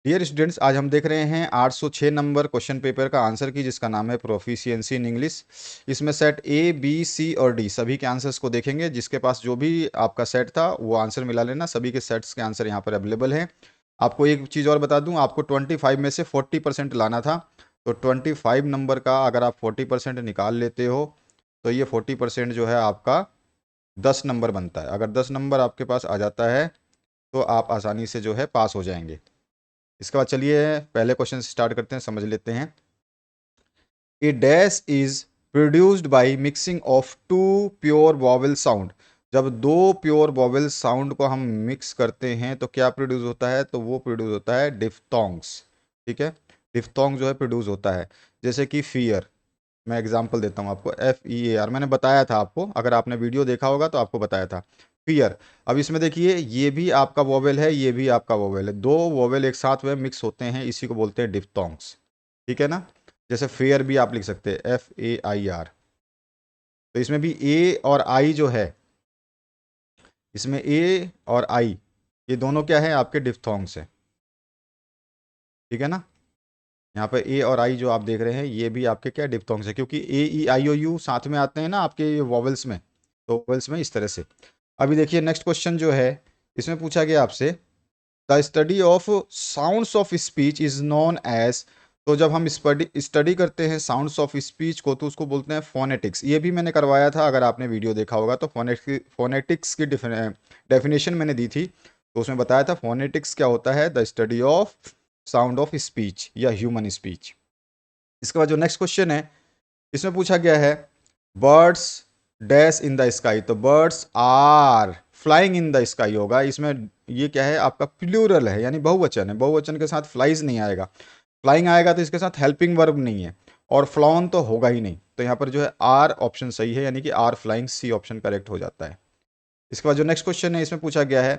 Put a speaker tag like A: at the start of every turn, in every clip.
A: Dear students, आज हम देख रहे हैं 806 नंबर क्वेश्चन पेपर का आंसर की, जिसका नाम है प्रोफिशिएंसी इन इंग्लिश। इसमें सेट ए, बी, सी और डी सभी के आंसर्स को देखेंगे। जिसके पास जो भी आपका सेट था वो आंसर मिला लेना। सभी के सेट्स के आंसर यहाँ पर अवेलेबल हैं। आपको एक चीज़ और बता दूँ, आपको 25 में से 40% लाना था। तो 25 नंबर का अगर आप 40% निकाल लेते हो तो ये 40% जो है आपका 10 नंबर बनता है। अगर 10 नंबर आपके पास आ जाता है तो आप आसानी से जो है पास हो जाएंगे। इसके बाद चलिए पहले क्वेश्चन से स्टार्ट करते हैं, समझ लेते हैं। A dash is produced by mixing of two pure vowel sound. जब दो प्योर वॉवेल साउंड को हम मिक्स करते हैं तो क्या प्रोड्यूस होता है? तो वो प्रोड्यूस होता है डिफ्थोंग्स। ठीक है, डिफ्थोंग जो है प्रोड्यूस होता है। जैसे कि फियर, मैं एग्जांपल देता हूँ आपको, FEAR। मैंने बताया था आपको, अगर आपने वीडियो देखा होगा तो आपको बताया था फियर। अब इसमें देखिए, ये भी आपका वोवेल है, ये भी आपका वोवेल है। दो वोवेल एक साथ में मिक्स होते हैं, इसी को बोलते हैं डिफ्थोंग्स। ठीक है ना? जैसे फेयर भी आप लिख सकते हैं FAIR। तो इसमें भी ए और आई जो है, इसमें ए और आई ये दोनों क्या है? आपके डिफ्थोंग्स हैं। ठीक है ना? यहाँ पर ए और आई जो आप देख रहे हैं ये भी आपके क्या डिप्थोंग्स है, क्योंकि AEIOU साथ में आते हैं ना आपके वॉवेल्स में। तो वॉवेल्स में इस तरह से। अभी देखिए नेक्स्ट क्वेश्चन जो है, इसमें पूछा गया आपसे, the study of sounds of speech is known as. तो जब हम स्टडी करते हैं साउंड्स ऑफ स्पीच को तो उसको बोलते हैं फोनेटिक्स। ये भी मैंने करवाया था, अगर आपने वीडियो देखा होगा तो। फोनेटिक्स की डेफिनेशन मैंने दी थी, तो उसमें बताया था फोनेटिक्स क्या होता है, the study of sound of speech या ह्यूमन स्पीच। इसके बाद जो नेक्स्ट क्वेश्चन है, इसमें पूछा गया है birds dash in the sky. तो birds are flying in the sky होगा। इसमें ये क्या है? आपका प्लूरल है, यानी बहुवचन है। बहुवचन के साथ फ्लाइज नहीं आएगा। फ्लाइंग आएगा तो इसके साथ हेल्पिंग वर्ब नहीं है, और फ्लॉन तो होगा ही नहीं। तो यहाँ पर जो है आर ऑप्शन सही है, यानी कि are flying, C option correct हो जाता है। इसके बाद जो नेक्स्ट क्वेश्चन है, इसमें पूछा गया है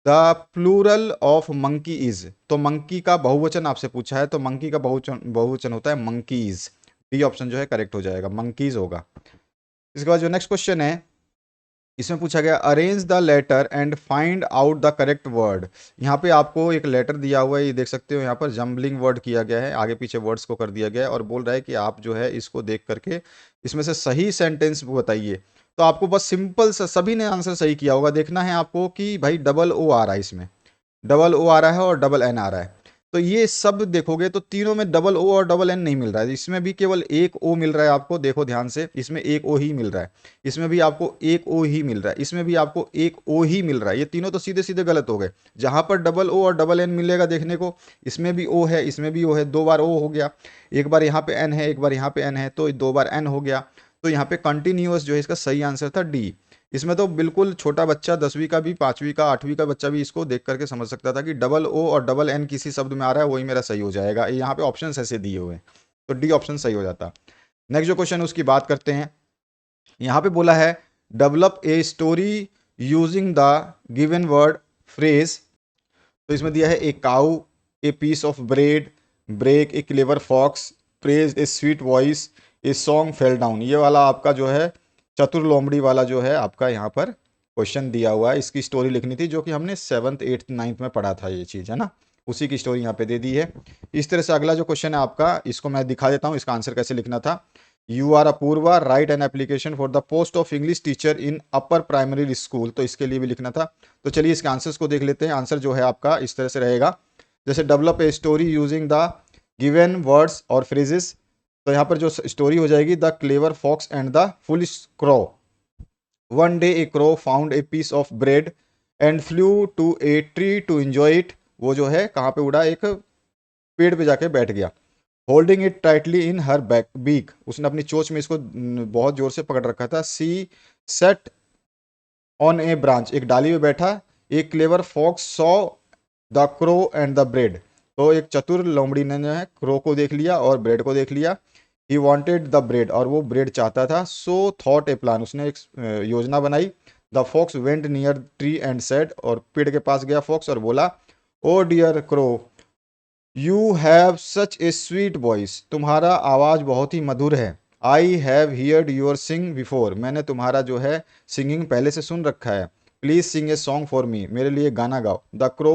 A: the plural of monkey is. तो मंकी का बहुवचन आपसे पूछा है, तो मंकी का बहुवचन बहुवचन होता है मंकीज। डी ऑप्शन जो है करेक्ट हो जाएगा, मंकीज होगा। इसके बाद जो नेक्स्ट क्वेश्चन है, इसमें पूछा गया arrange the letter and find out the correct word. यहाँ पे आपको एक लेटर दिया हुआ है, ये देख सकते हो। यहाँ पर जम्बलिंग वर्ड किया गया है, आगे पीछे वर्ड्स को कर दिया गया है, और बोल रहा है कि आप जो है इसको देख करके इसमें से सही सेंटेंस बताइए। तो आपको बस सिंपल सा, सभी ने आंसर सही किया होगा, देखना है आपको कि भाई डबल ओ आ रहा है, इसमें डबल ओ आ रहा है और डबल एन आ रहा है। तो ये सब देखोगे तो तीनों में डबल ओ और डबल एन नहीं मिल रहा है। इसमें भी केवल एक ओ मिल रहा है आपको, देखो ध्यान से, इसमें एक ओ ही मिल रहा है। इसमें भी आपको एक ओ ही मिल रहा है, इसमें भी आपको एक ओ ही मिल रहा है। ये तीनों तो सीधे सीधे गलत हो गए। जहां पर डबल ओ और डबल एन मिलेगा देखने को, इसमें भी ओ है, इसमें भी ओ है, दो बार ओ हो गया। एक बार यहाँ पे एन है, एक बार यहाँ पे एन है, तो दो बार एन हो गया। तो यहाँ पे कंटिन्यूअस जो है इसका सही आंसर था डी। इसमें तो बिल्कुल छोटा बच्चा, 10वीं का भी, 5वीं का, 8वीं का बच्चा भी इसको देख करके समझ सकता था कि डबल ओ और डबल एन किसी शब्द में आ रहा है, वही मेरा सही हो जाएगा। यहाँ पे ऑप्शन ऐसे दिए हुए हैं, तो डी ऑप्शन सही हो जाता। नेक्स्ट जो क्वेश्चन है उसकी बात करते हैं। यहाँ पे बोला है develop a story using the given word phrase. तो इसमें दिया है a cow, a piece of bread, break, a clever fox, praise, a sweet voice, a song fell down. ये वाला आपका जो है चतुर लोमड़ी वाला जो है आपका यहाँ पर क्वेश्चन दिया हुआ है। इसकी स्टोरी लिखनी थी, जो कि हमने 7th 8th 9th में पढ़ा था, ये चीज़ है ना, उसी की स्टोरी यहाँ पे दे दी है। इस तरह से अगला जो क्वेश्चन है आपका, इसको मैं दिखा देता हूँ, इसका आंसर कैसे लिखना था। You are Apoorva, write an application for the post of English teacher in upper primary school. तो इसके लिए भी लिखना था। तो चलिए इसके आंसर्स को देख लेते हैं। आंसर जो है आपका इस तरह से रहेगा, जैसे develop a story using the given words और फ्रेजेस। तो यहाँ पर जो स्टोरी हो जाएगी, the clever fox and the foolish crow. One day a crow found a piece of bread and flew to a tree to enjoy it. वो जो है कहाँ पे उड़ा? एक पेड़ पे जाके बैठ गया। Holding it tightly in her back beak, उसने अपनी चोंच में इसको बहुत जोर से पकड़ रखा था। She sat on a branch, एक डाली में बैठा। एक clever fox saw the crow and the bread. तो एक चतुर लोमड़ी ने जो है क्रो को देख लिया और ब्रेड को देख लिया। ही वॉन्टेड द ब्रेड, और वो ब्रेड चाहता था। सो थॉट ए प्लान, उसने एक योजना बनाई। The fox went near tree and said, और पेड़ के पास गया फॉक्स और बोला, oh dear crow you have such a sweet voice, तुम्हारा आवाज़ बहुत ही मधुर है। I have heard your sing before, मैंने तुम्हारा जो है सिंगिंग पहले से सुन रखा है। Please sing a song for me, मेरे लिए गाना गाओ। The crow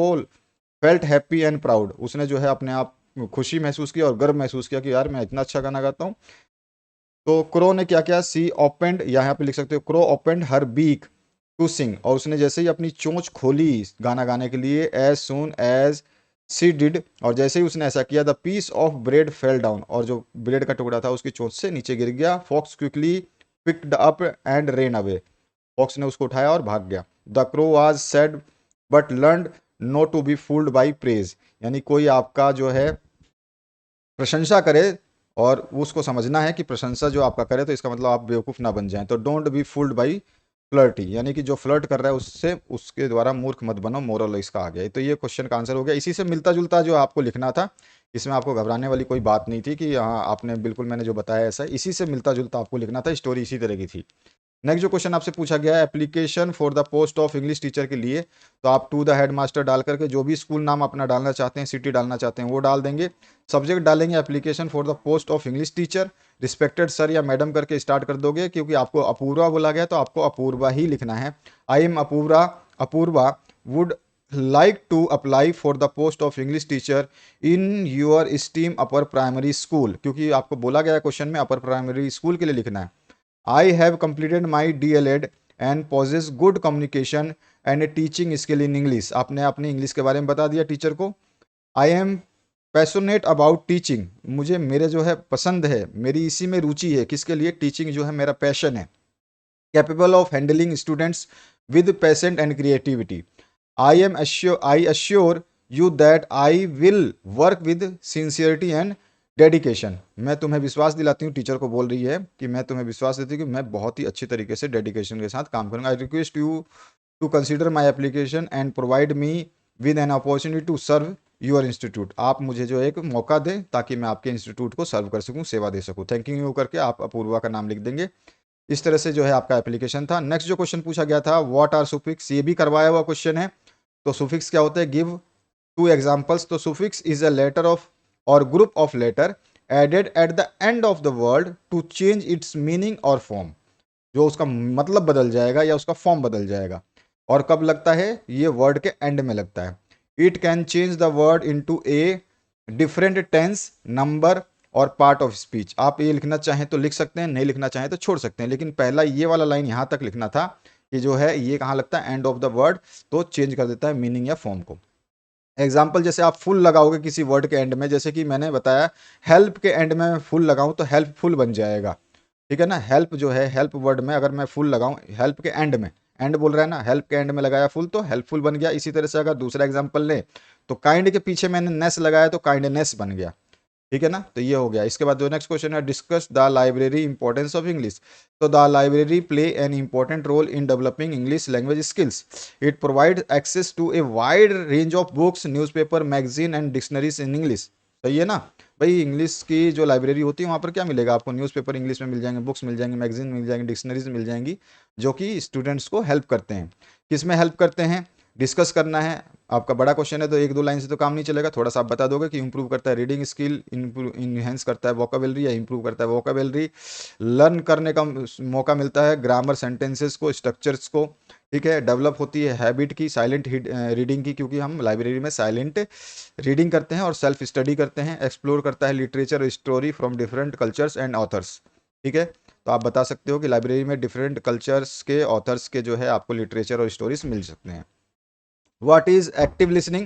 A: felt happy and proud, उसने जो है अपने आप खुशी महसूस किया और गर्व महसूस किया कि यार मैं इतना अच्छा गाना गाता हूँ। तो क्रो ने क्या किया, सी ओपेंड, यहाँ पे लिख सकते हो crow opened her beak to sing, और उसने जैसे ही अपनी चोंच खोली गाना गाने के लिए, as soon as she did, और जैसे ही उसने ऐसा किया, the piece of bread fell down, और जो ब्रेड का टुकड़ा था उसकी चोंच से नीचे गिर गया। Fox quickly picked up and ran away, fox ने उसको उठाया और भाग गया। The crow was sad but learn not to be fooled by praise, यानी कोई आपका जो है प्रशंसा करे और उसको समझना है कि प्रशंसा जो आपका करे तो इसका मतलब आप बेवकूफ़ ना बन जाएं। तो don't be fooled by flirty, यानी कि जो फ्लर्ट कर रहा है उससे उसके द्वारा मूर्ख मत बनो, मोरल इसका आ गया। तो ये क्वेश्चन का आंसर हो गया। इसी से मिलता जुलता जो आपको लिखना था, इसमें आपको घबराने वाली कोई बात नहीं थी कि हाँ आपने बिल्कुल मैंने जो बताया ऐसा है, इसी से मिलता जुलता आपको लिखना था, स्टोरी इसी तरह की थी। नेक्स्ट जो क्वेश्चन आपसे पूछा गया है, application for the post of English teacher के लिए, तो आप टू द हेड मास्टर डाल करके जो भी स्कूल नाम अपना डालना चाहते हैं, सिटी डालना चाहते हैं वो डाल देंगे। सब्जेक्ट डालेंगे application for the post of English teacher, respected sir या मैडम करके स्टार्ट कर दोगे, क्योंकि आपको अपूर्वा बोला गया तो आपको अपूर्वा ही लिखना है। I am Apoorva, Apoorva would like to apply for the post of English teacher in your steam upper primary school, क्योंकि आपको बोला गया क्वेश्चन में अपर प्राइमरी स्कूल के लिए लिखना है। I have completed my DLED and possess good communication and a teaching skill in English. आपने अपने इंग्लिश के बारे में बता दिया टीचर को। I am passionate about teaching, मुझे मेरे जो है पसंद है, मेरी इसी में रुचि है, किसके लिए, टीचिंग जो है मेरा पैशन है। Capable of handling students with patient and creativity. I assure you that I will work with sincerity and dedication, मैं तुम्हें विश्वास दिलाती हूँ, टीचर को बोल रही है कि मैं तुम्हें विश्वास देती हूँ कि मैं बहुत ही अच्छी तरीके से डेडिकेशन के साथ काम करूँगा। I request you to consider my application and provide me with an opportunity to serve your institute, आप मुझे जो एक मौका दें ताकि मैं आपके इंस्टीट्यूट को सर्व कर सकूं, सेवा दे सकूं। थैंक यू करके आप अपूर्वा का नाम लिख देंगे। इस तरह से जो है आपका एप्लीकेशन था। नेक्स्ट जो क्वेश्चन पूछा गया था, व्हाट आर सुफिक्स, ये भी करवाया हुआ क्वेश्चन है। तो सुफिक्स क्या होता है, गिव टू एग्जाम्पल्स। तो suffix is a letter of or group of letter added at the end of the word to change its meaning और फॉर्म, जो उसका मतलब बदल जाएगा या उसका फॉर्म बदल जाएगा। और कब लगता है, ये वर्ड के एंड में लगता है। It can change the word into a different tense, number और पार्ट ऑफ स्पीच। आप ये लिखना चाहें तो लिख सकते हैं, नहीं लिखना चाहें तो छोड़ सकते हैं, लेकिन पहला ये वाला लाइन यहाँ तक लिखना था कि जो है ये कहाँ लगता है, एंड ऑफ द वर्ड, तो चेंज कर देता है मीनिंग या फॉर्म को। एग्जाम्पल, जैसे आप फुल लगाओगे किसी वर्ड के एंड में, जैसे कि मैंने बताया हेल्प के एंड में मैं फुल लगाऊं तो हेल्पफुल बन जाएगा, ठीक है ना। हेल्प जो है, हेल्प वर्ड में अगर मैं फुल लगाऊं हेल्प के एंड में, एंड बोल रहा है ना, हेल्प के एंड में लगाया फुल तो हेल्पफुल बन गया। इसी तरह से अगर दूसरा एग्जाम्पल लें तो काइंड के पीछे मैंने नेस लगाया तो काइंडनेस बन गया, ठीक है ना। तो ये हो गया। इसके बाद जो नेक्स्ट क्वेश्चन है, discuss the library importance of English. तो the library play an important role in developing English language skills. It provide access to a wide range of books, newspaper, magazine and dictionaries in English. सही है ना भाई। English की जो library होती है वहाँ पर क्या मिलेगा आपको, न्यूज़पेपर इंग्लिश में मिल जाएंगे, बुक्स मिल जाएंगी, मैगजीन मिल जाएंगी, डिक्शनरीज मिल जाएंगी, जो कि स्टूडेंट्स को हेल्प करते हैं। किस में हेल्प करते हैं, डिस्कस करना है। आपका बड़ा क्वेश्चन है तो एक दो लाइन से तो काम नहीं चलेगा, थोड़ा सा आप बता दोगे कि इंप्रूव करता है रीडिंग स्किल, इनहेंस करता है वोकेबलरी या इंप्रूव करता है वोकेबलरी, लर्न करने का मौका मिलता है ग्रामर, सेंटेंसेस को, स्ट्रक्चर्स को, ठीक है। डेवलप होती है हैबिट की, साइलेंट रीडिंग की, क्योंकि हम लाइब्रेरी में साइलेंट रीडिंग करते हैं और सेल्फ स्टडी करते हैं। एक्सप्लोर करता है literature story from different cultures and authors, ठीक है। तो आप बता सकते हो कि लाइब्रेरी में डिफरेंट कल्चर्स के ऑथर्स के जो है आपको लिटरेचर और स्टोरीज मिल सकते हैं। What is active listening?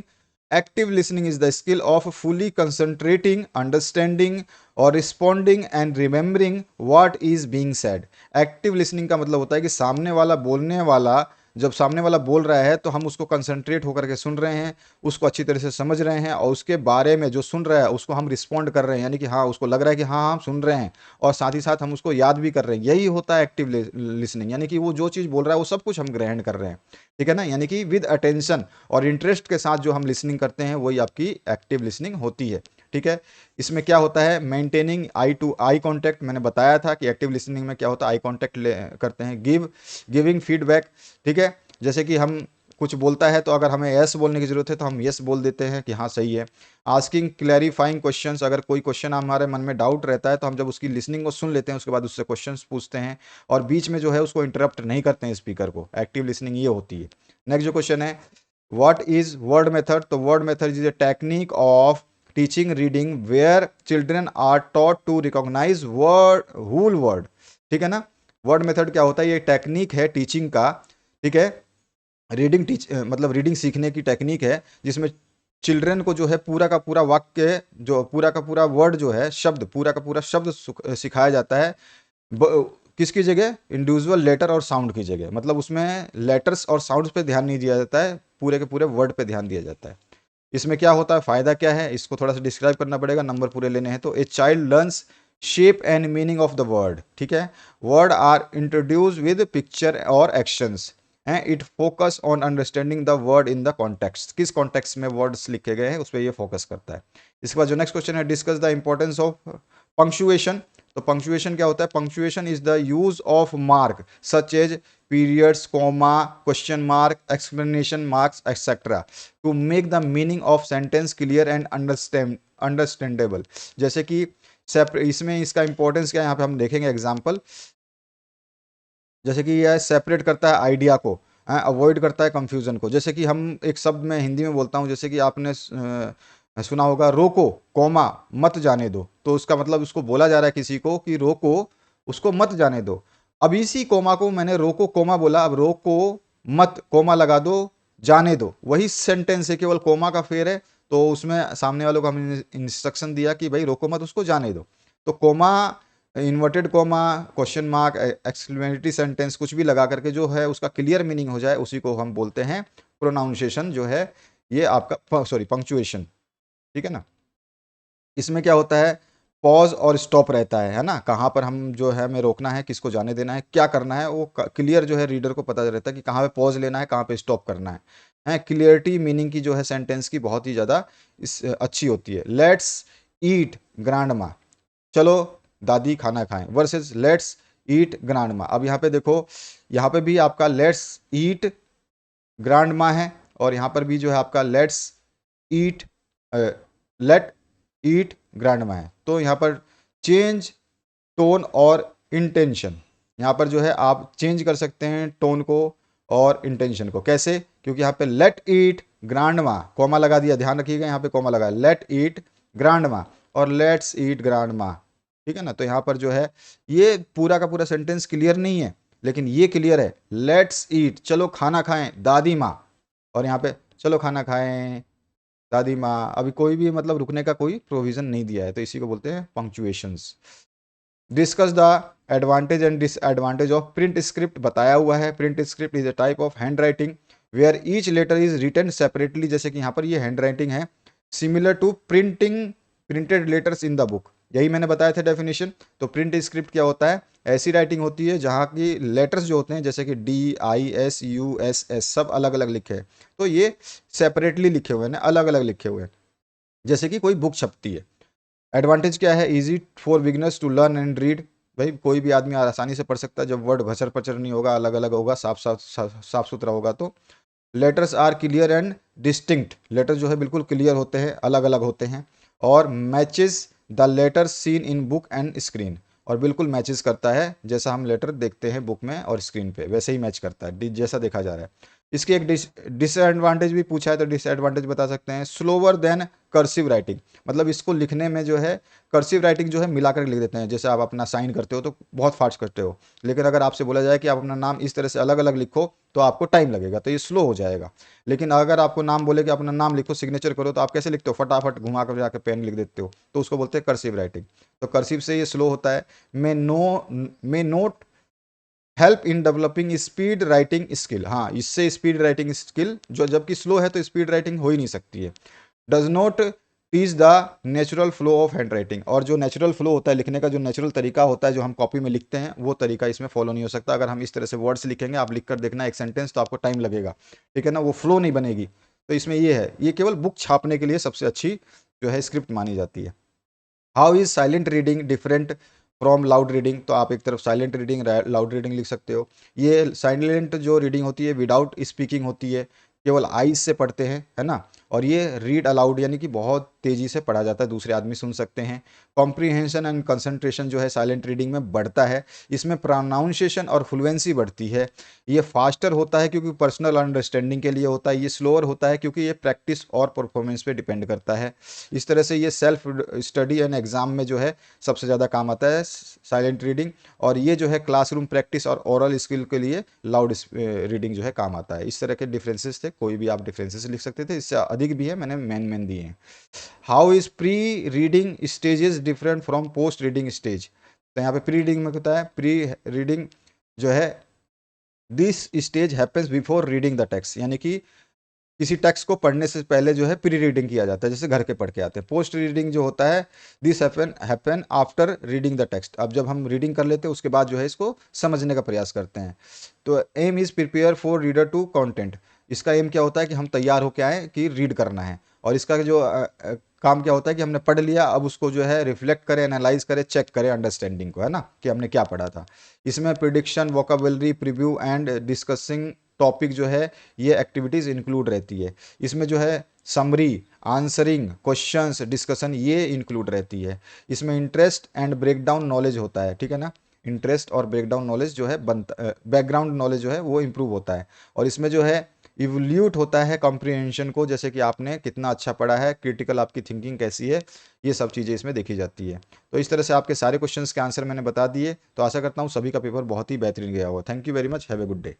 A: Active listening is the skill of fully concentrating, understanding or responding and remembering what is being said. Active listening का मतलब होता है कि सामने वाला बोलने वाला, जब सामने वाला बोल रहा है तो हम उसको कंसंट्रेट होकर के सुन रहे हैं, उसको अच्छी तरह से समझ रहे हैं और उसके बारे में जो सुन रहा है उसको हम रिस्पॉन्ड कर रहे हैं, यानी कि हाँ उसको लग रहा है कि हाँ हम सुन रहे हैं और साथ ही साथ हम उसको याद भी कर रहे हैं। यही होता है एक्टिव लिसनिंग, यानी कि वो जो चीज़ बोल रहा है वो सब कुछ हम ग्रहण कर रहे हैं, ठीक है ना। यानी कि विद अटेंशन और इंटरेस्ट के साथ जो हम लिसनिंग करते हैं वही आपकी एक्टिव लिसनिंग होती है, ठीक है। इसमें क्या होता है, maintaining eye to eye contact, मैंने बताया था कि एक्टिव लिसनिंग में क्या होता है, आई कांटेक्ट करते हैं। गिविंग फीडबैक, ठीक है। जैसे कि हम कुछ बोलता है तो अगर हमें यस बोलने की जरूरत है तो हम यस बोल देते हैं कि हाँ सही है। आस्किंग क्लैरिफाइंग क्वेश्चंस, अगर कोई क्वेश्चन हमारे मन में डाउट रहता है तो हम जब उसकी लिसनिंग को सुन लेते हैं उसके बाद उससे क्वेश्चंस पूछते हैं और बीच में जो है उसको इंटरप्ट नहीं करते हैं स्पीकर को। एक्टिव लिसनिंग ये होती है। नेक्स्ट जो क्वेश्चन है, व्हाट इज वर्ड मेथड? तो word method is a technique of teaching reading where children are taught to recognise word whole word. ठीक है ना। वर्ड मेथड क्या होता है? ये टेक्निक है टीचिंग का, ठीक है, रीडिंग मतलब रीडिंग सीखने की टेक्निक है, जिसमें चिल्ड्रन को जो है पूरा का पूरा वाक्य, जो पूरा का पूरा वर्ड जो है, शब्द, पूरा का पूरा शब्द सिखाया जाता है। किसकी जगह? इंडिविजुअल लेटर और साउंड की जगह। मतलब उसमें लेटर्स और साउंड्स पे ध्यान नहीं दिया जाता है, पूरे के पूरे वर्ड पे ध्यान दिया जाता है। इसमें क्या होता है, फायदा क्या है, इसको थोड़ा सा डिस्क्राइब करना पड़ेगा, नंबर पूरे लेने हैं तो। A child learns shape and meaning of the word. ठीक है। Word are introduce with picture और actions and it focus on understanding the word in the context. किस कॉन्टेक्स्ट में वर्ड्स लिखे गए हैं उस पर ये फोकस करता है। इसके बाद जो नेक्स्ट क्वेश्चन है, discuss the importance of punctuation. तो पंक्चुएशन क्या होता है? Punctuation is the use of mark such as periods, comma, question mark, explanation marks etcetera to make the meaning of sentence clear and understandable. जैसे कि इसमें इसका importance क्या है, यहाँ पे हम देखेंगे एग्जाम्पल। जैसे कि यह सेपरेट करता है आइडिया को, अवॉइड करता है कंफ्यूजन को। जैसे कि हम एक शब्द में हिंदी में बोलता हूँ, जैसे कि आपने सुना होगा, रोको, कॉमा, मत जाने दो। तो उसका मतलब उसको बोला जा रहा है किसी को कि रोको, उसको मत जाने दो। अब इसी कोमा को मैंने रोको कोमा बोला, अब रोको मत कोमा लगा दो, जाने दो, वही सेंटेंस है, केवल कोमा का फेर है। तो उसमें सामने वालों को हमने इंस्ट्रक्शन दिया कि भाई रोको मत, उसको जाने दो। तो comma, inverted comma, question mark, exclamatory sentence, कुछ भी लगा करके जो है उसका क्लियर मीनिंग हो जाए, उसी को हम बोलते हैं प्रोनाउंसिएशन, जो है ये आपका सॉरी पंक्चुएशन। ठीक है ना। इसमें क्या होता है, पॉज और स्टॉप रहता है ना, कहाँ पर हम जो है हमें रोकना है, किसको जाने देना है, क्या करना है, वो क्लियर जो है रीडर को पता रहता है कि कहाँ पे पॉज लेना है, कहाँ पे स्टॉप करना है। क्लियरिटी मीनिंग की जो है सेंटेंस की बहुत ही ज़्यादा इस अच्छी होती है। लेट्स ईट ग्रांडमा, चलो दादी खाना खाएं, वर्सेस लेट्स ईट ग्रांडमा। अब यहाँ पे देखो, यहाँ पे भी आपका लेट्स ईट ग्रांडमा है, और यहाँ पर भी जो है आपका लेट्स ईट लेट ईट ग्रांडमा है। तो यहाँ पर चेंज टोन और इंटेंशन, यहाँ पर जो है आप चेंज कर सकते हैं टोन को और इंटेंशन को। कैसे? क्योंकि यहाँ पे लेट ईट ग्रांडमा, कॉमा लगा दिया, ध्यान रखिएगा यहाँ पे कॉमा लगा, लेट ईट ग्रांडमा और लेट्स ईट ग्रांडमा। ठीक है ना। तो यहाँ पर जो है ये पूरा का पूरा सेंटेंस क्लियर नहीं है, लेकिन ये क्लियर है, लेट्स ईट, चलो खाना खाएं दादी माँ, और यहाँ पे चलो खाना खाएं दादी माँ। अभी कोई भी मतलब रुकने का कोई प्रोविजन नहीं दिया है, तो इसी को बोलते हैं punctuations. Discuss the advantage and disadvantage of print script, बताया हुआ है। Print script is a type of handwriting where each letter is written separately, जैसे कि यहाँ पर ये हैंड राइटिंग है, similar to printed letters in the book. यही मैंने बताया था डेफिनेशन। तो प्रिंट स्क्रिप्ट क्या होता है? ऐसी राइटिंग होती है जहाँ की लेटर्स जो होते हैं, जैसे कि DISUSS, सब अलग अलग लिखे हैं, तो ये सेपरेटली लिखे हुए हैं, अलग अलग लिखे हुए हैं, जैसे कि कोई बुक छपती है। एडवांटेज क्या है? Easy for beginners to learn and read, भाई कोई भी आदमी आसानी से पढ़ सकता है जब वर्ड भचर पचर नहीं होगा, अलग अलग होगा, साफ सुथरा होगा। तो letters are clear and distinct, letter जो है बिल्कुल क्लियर होते हैं, अलग अलग होते हैं। और matches the letter seen in book and screen, और बिल्कुल मैचेस करता है, जैसा हम लेटर देखते हैं बुक में और स्क्रीन पे वैसे ही मैच करता है, जैसा देखा जा रहा है। इसकी एक डिसएडवांटेज भी पूछा है, तो डिसएडवांटेज बता सकते हैं, स्लोअर देन कर्सिव राइटिंग, मतलब इसको लिखने में जो है कर्सिव राइटिंग जो है मिलाकर लिख देते हैं। जैसे आप अपना साइन करते हो तो बहुत फास्ट करते हो, लेकिन अगर आपसे बोला जाए कि आप अपना नाम इस तरह से अलग अलग लिखो तो आपको टाइम लगेगा, तो ये स्लो हो जाएगा। लेकिन अगर आपको नाम बोले कि अपना नाम लिखो, सिग्नेचर करो, तो आप कैसे लिखते हो? फटाफट घुमा कर जाकर पेन लिख देते हो, तो उसको बोलते हैं कर्सिव राइटिंग। तो कर्सिव से ये स्लो होता है। May not help in developing speed writing skill, हाँ इससे स्पीड राइटिंग स्किल जो, जबकि स्लो है तो स्पीड राइटिंग हो ही नहीं सकती है। Does not teach the natural flow of hand writing, और जो नेचुरल फ्लो होता है लिखने का, जो नेचुरल तरीका होता है जो हम कॉपी में लिखते हैं, वो तरीका इसमें फॉलो नहीं हो सकता। अगर हम इस तरह से वर्ड्स लिखेंगे, आप लिख कर देखना एक सेंटेंस, तो आपको टाइम लगेगा, ठीक है ना, वो फ्लो नहीं बनेगी। तो इसमें ये है, ये केवल बुक छापने के लिए सबसे अच्छी जो है स्क्रिप्ट मानी जाती है। How is silent reading different from loud reading, तो आप एक तरफ साइलेंट रीडिंग, लाउड रीडिंग लिख सकते हो। ये साइलेंट जो रीडिंग होती है विदाउट स्पीकिंग होती है, केवल आईज से पढ़ते हैं, है ना, और ये रीड अलाउड यानी कि बहुत तेज़ी से पढ़ा जाता है, दूसरे आदमी सुन सकते हैं। कॉम्प्रीहेंशन एंड कंसंट्रेशन जो है साइलेंट रीडिंग में बढ़ता है, इसमें प्रोनाउंसिएशन और फ्लुएंसी बढ़ती है। ये फास्टर होता है क्योंकि पर्सनल अंडरस्टैंडिंग के लिए होता है, ये स्लोअर होता है क्योंकि ये प्रैक्टिस और परफॉर्मेंस पे डिपेंड करता है। इस तरह से ये सेल्फ स्टडी एंड एग्जाम में जो है सबसे ज़्यादा काम आता है साइलेंट रीडिंग, और ये जो है क्लासरूम प्रैक्टिस और ओरल स्किल के लिए लाउड रीडिंग जो है काम आता है। इस तरह के डिफरेंसेस थे, कोई भी आप डिफरेंसेस लिख सकते थे, इससे अधिक भी है, मैंने मेन दिए हैं। How is pre reading stages different from post reading stage. तो यहाँ पे प्री रीडिंग में होता है, प्री रीडिंग जो है this stage happens before reading the text, यानी कि किसी टेक्स्ट को पढ़ने से पहले जो है प्री रीडिंग किया जाता है, जैसे घर के पढ़ के आते हैं। पोस्ट रीडिंग जो होता है this happen after reading the text, अब जब हम रीडिंग कर लेते हैं उसके बाद जो है इसको समझने का प्रयास करते हैं। तो aim is prepare for reader to content, इसका एम क्या होता है कि हम तैयार होकर आए कि रीड करना है, और इसका जो काम क्या होता है कि हमने पढ़ लिया, अब उसको जो है रिफ्लेक्ट करें, एनालाइज करें, चेक करें अंडरस्टैंडिंग को, है ना, कि हमने क्या पढ़ा था। इसमें prediction, vocabulary, preview and discussing topic जो है ये एक्टिविटीज़ इंक्लूड रहती है। इसमें जो है समरी, आंसरिंग, क्वेश्चंस, डिस्कशन ये इंक्लूड रहती है। इसमें इंटरेस्ट एंड ब्रेकडाउन नॉलेज होता है, ठीक है ना, इंटरेस्ट और ब्रेकडाउन नॉलेज जो है बनता, बैकग्राउंड नॉलेज जो है वो इम्प्रूव होता है। और इसमें जो है इवल्यूट होता है कॉम्प्रिहेंशन को, जैसे कि आपने कितना अच्छा पढ़ा है, क्रिटिकल आपकी थिंकिंग कैसी है, ये सब चीज़ें इसमें देखी जाती है। तो इस तरह से आपके सारे क्वेश्चंस के आंसर मैंने बता दिए, तो आशा करता हूँ सभी का पेपर बहुत ही बेहतरीन गया होगा। Thank you very much, have a good day.